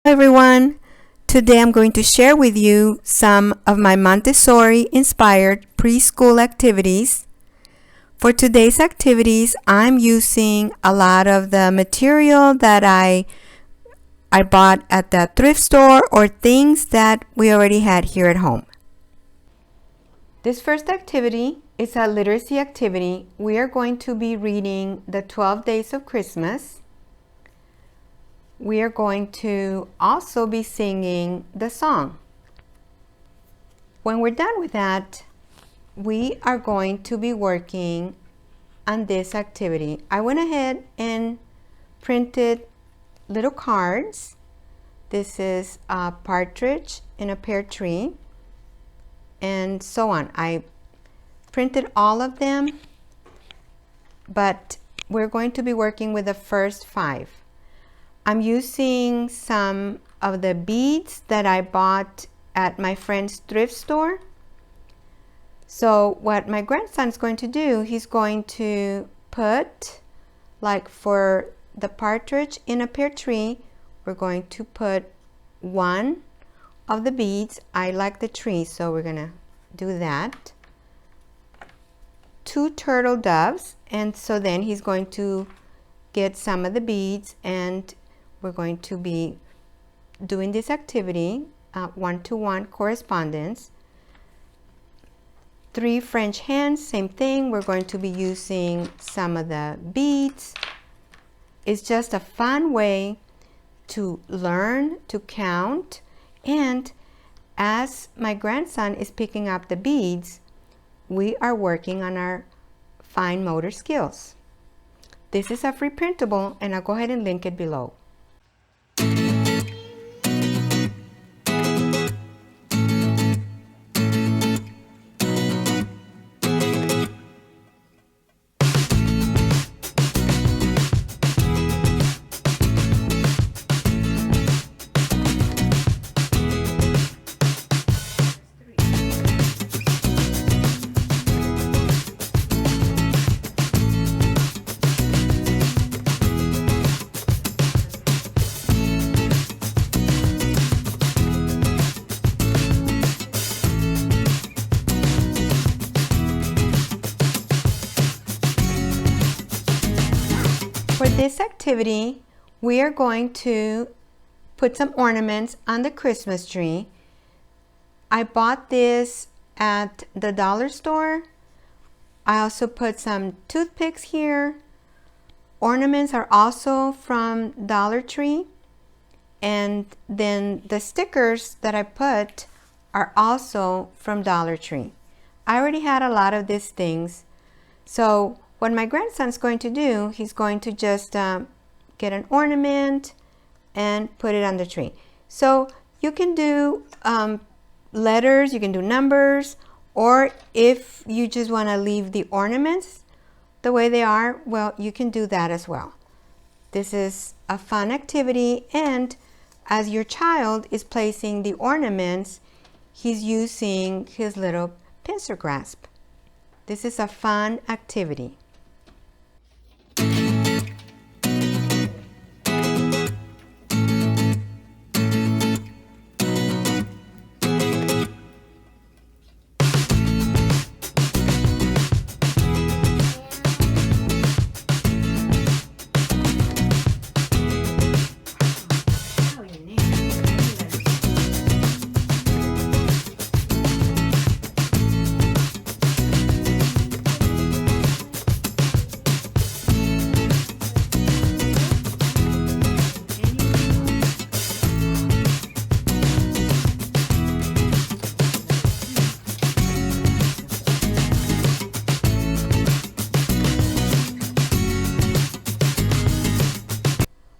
Hello everyone! Today I'm going to share with you some of my Montessori inspired preschool activities. For today's activities, I'm using a lot of the material that I bought at the thrift store or things that we already had here at home. This first activity is a literacy activity. We are going to be reading the 12 Days of Christmas. We are going to also be singing the song. When we're done with that, we are going to be working on this activity. I went ahead and printed little cards. This is a partridge in a pear tree, and so on. I printed all of them, but we're going to be working with the first 5. I'm using some of the beads that I bought at my friend's thrift store. So what my grandson's going to do, he's going to put, like for the partridge in a pear tree, we're going to put one of the beads. I like the tree, so we're gonna do that. 2 turtle doves, and so then he's going to get some of the beads, and we're going to be doing this activity, one-to-one correspondence. 3 French hens, same thing. We're going to be using some of the beads. It's just a fun way to learn to count, and as my grandson is picking up the beads, we are working on our fine motor skills. This is a free printable, and I'll go ahead and link it below. For this activity, we are going to put some ornaments on the Christmas tree. I bought this at the dollar store. I also put some toothpicks here. Ornaments are also from Dollar Tree. And then the stickers that I put are also from Dollar Tree. I already had a lot of these things. So what my grandson's going to do, he's going to just get an ornament and put it on the tree. So you can do letters, you can do numbers, or if you just want to leave the ornaments the way they are, well, you can do that as well. This is a fun activity, and as your child is placing the ornaments, he's using his little pincer grasp. This is a fun activity.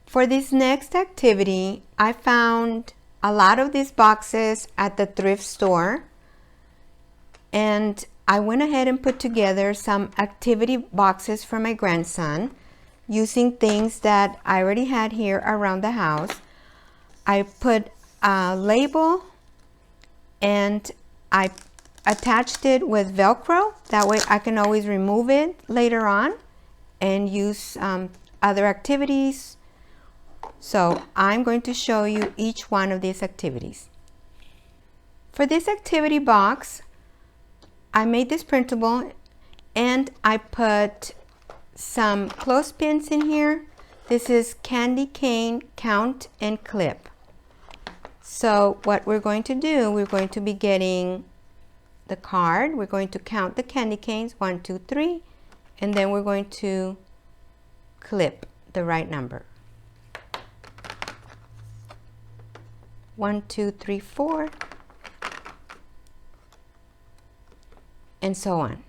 For this next activity, I found a lot of these boxes at the thrift store, and I went ahead and put together some activity boxes for my grandson using things that I already had here around the house. I put a label and I attached it with Velcro. That way I can always remove it later on and use other activities So I'm going to show you each one of these activities. For this activity box, I made this printable and I put some clothespins in here. This is candy cane, count and clip. So what we're going to do, we're going to be getting the card. We're going to count the candy canes, 1, 2, 3, and then we're going to clip the right number. 1, 2, 3, 4, and so on.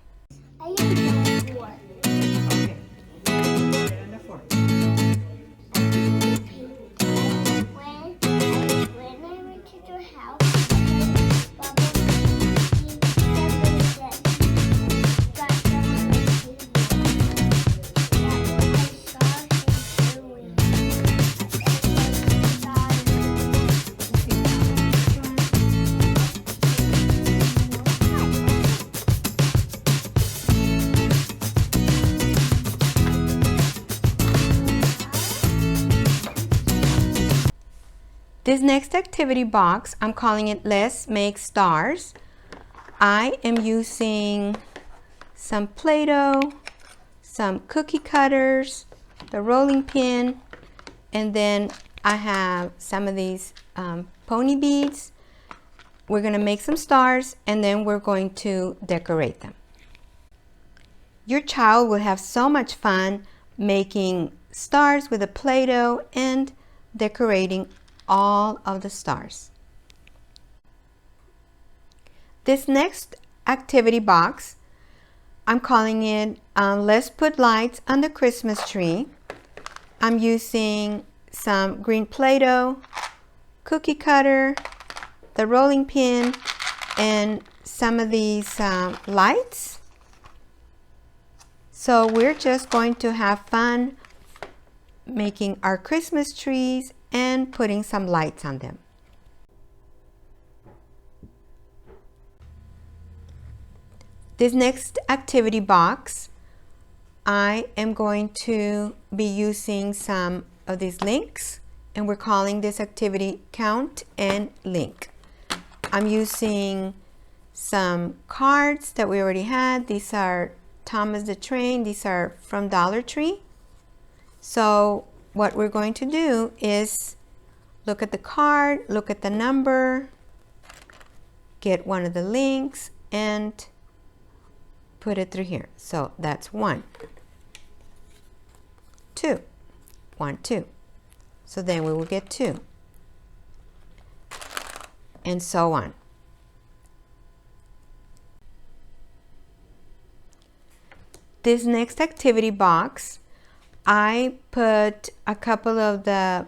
I use the 4. Okay. Put it on the 4. When I went to your house, I got them on the table. That's what I saw him doing. This next activity box, I'm calling it Let's Make Stars. I am using some Play-Doh, some cookie cutters, the rolling pin, and then I have some of these pony beads. We're going to make some stars and then we're going to decorate them. Your child will have so much fun making stars with a Play-Doh and decorating all of the stars. This next activity box, I'm calling it Let's Put Lights on the Christmas Tree. I'm using some green Play-Doh, cookie cutter, the rolling pin, and some of these lights. So we're just going to have fun making our Christmas trees and putting some lights on them. This next activity box, I am going to be using some of these links, and we're calling this activity Count and Link. I'm using some cards that we already had. These are Thomas the Train. These are from Dollar Tree. So what we're going to do is look at the card, look at the number, get one of the links, and put it through here. So that's 1, 2, 1, 2. So then we will get 2, and so on. This next activity box, I put a couple of the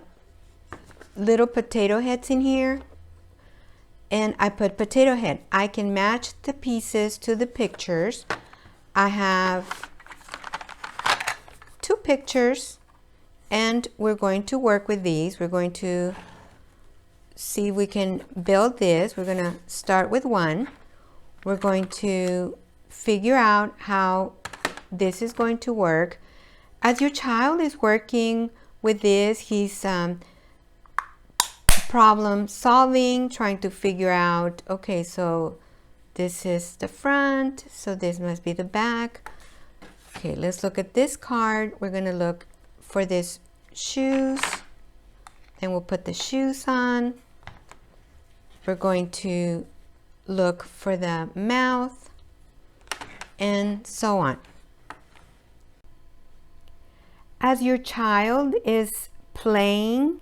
little potato heads in here, and I put potato head. I can match the pieces to the pictures. I have 2 pictures, and we're going to work with these. We're going to see if we can build this. We're going to start with 1. We're going to figure out how this is going to work. As your child is working with this, he's problem solving, trying to figure out, okay, so this is the front, so this must be the back. Okay, let's look at this card. We're going to look for this shoes, and we'll put the shoes on. We're going to look for the mouth, and so on. As your child is playing,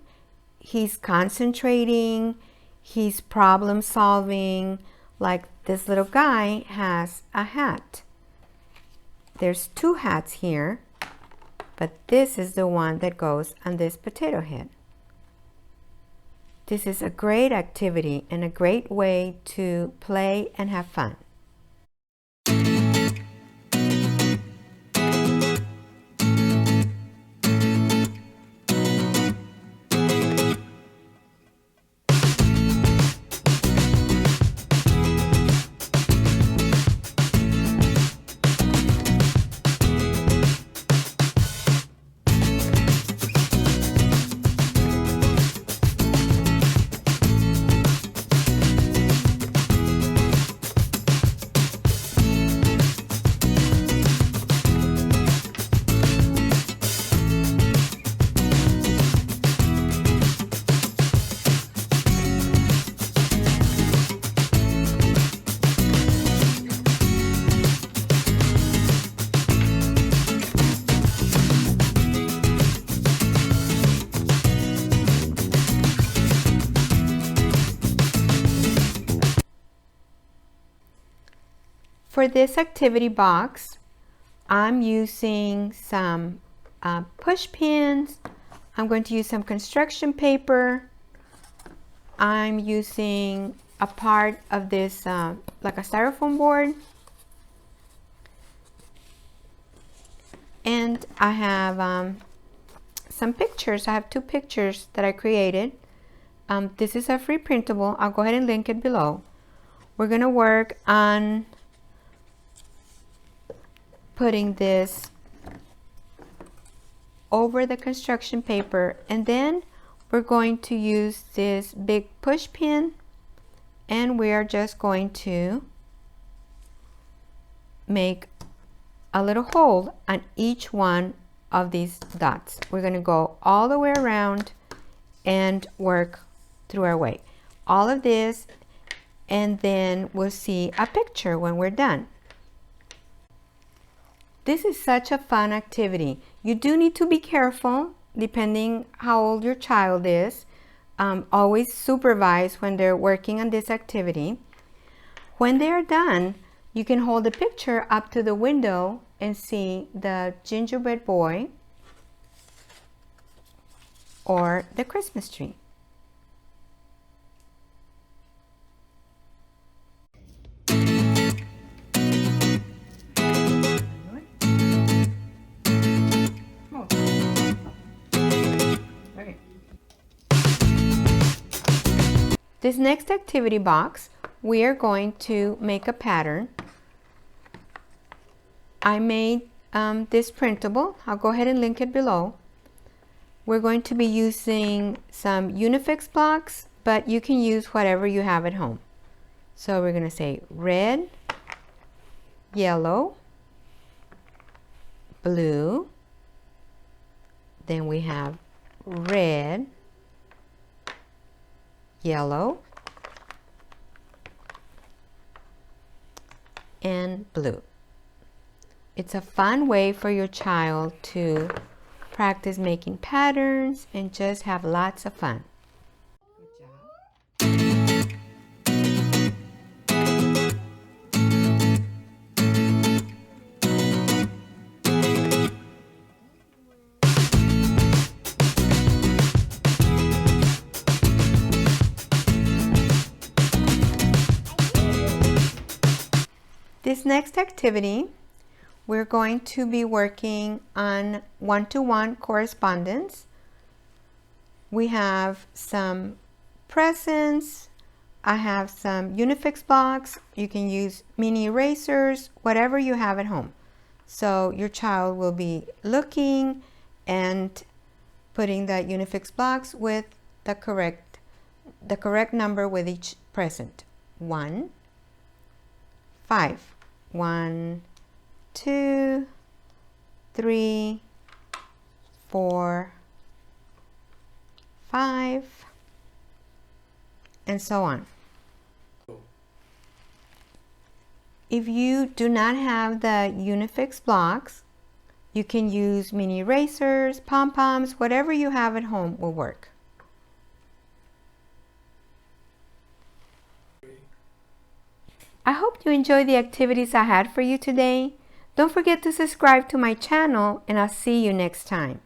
he's concentrating, he's problem solving. Like this little guy has a hat. There's 2 hats here, but this is the one that goes on this potato head. This is a great activity and a great way to play and have fun. For this activity box, I'm using some push pins. I'm going to use some construction paper. I'm using a part of this like a styrofoam board. And I have some pictures. I have 2 pictures that I created. This is a free printable. I'll go ahead and link it below. We're going to work on putting this over the construction paper, and then we're going to use this big push pin, and we are just going to make a little hole on each one of these dots. We're going to go all the way around and work through our way. All of this, and then we'll see a picture when we're done. This is such a fun activity. You do need to be careful depending how old your child is. Always supervise when they're working on this activity. When they are done, you can hold the picture up to the window and see the gingerbread boy or the Christmas tree. This next activity box, we are going to make a pattern. I made this printable. I'll go ahead and link it below. We're going to be using some Unifix blocks, but you can use whatever you have at home. So we're going to say red, yellow, blue, then we have red, yellow, and blue. It's a fun way for your child to practice making patterns and just have lots of fun. This next activity, we're going to be working on one-to-one correspondence. We have some presents. I have some Unifix blocks. You can use mini erasers, whatever you have at home. So your child will be looking and putting the Unifix blocks with the correct number with each present. 1, 5. 1, 2, 3, 4, 5, and so on. If you do not have the Unifix blocks, you can use mini erasers, pom-poms, whatever you have at home will work. I hope you enjoyed the activities I had for you today. Don't forget to subscribe to my channel, and I'll see you next time.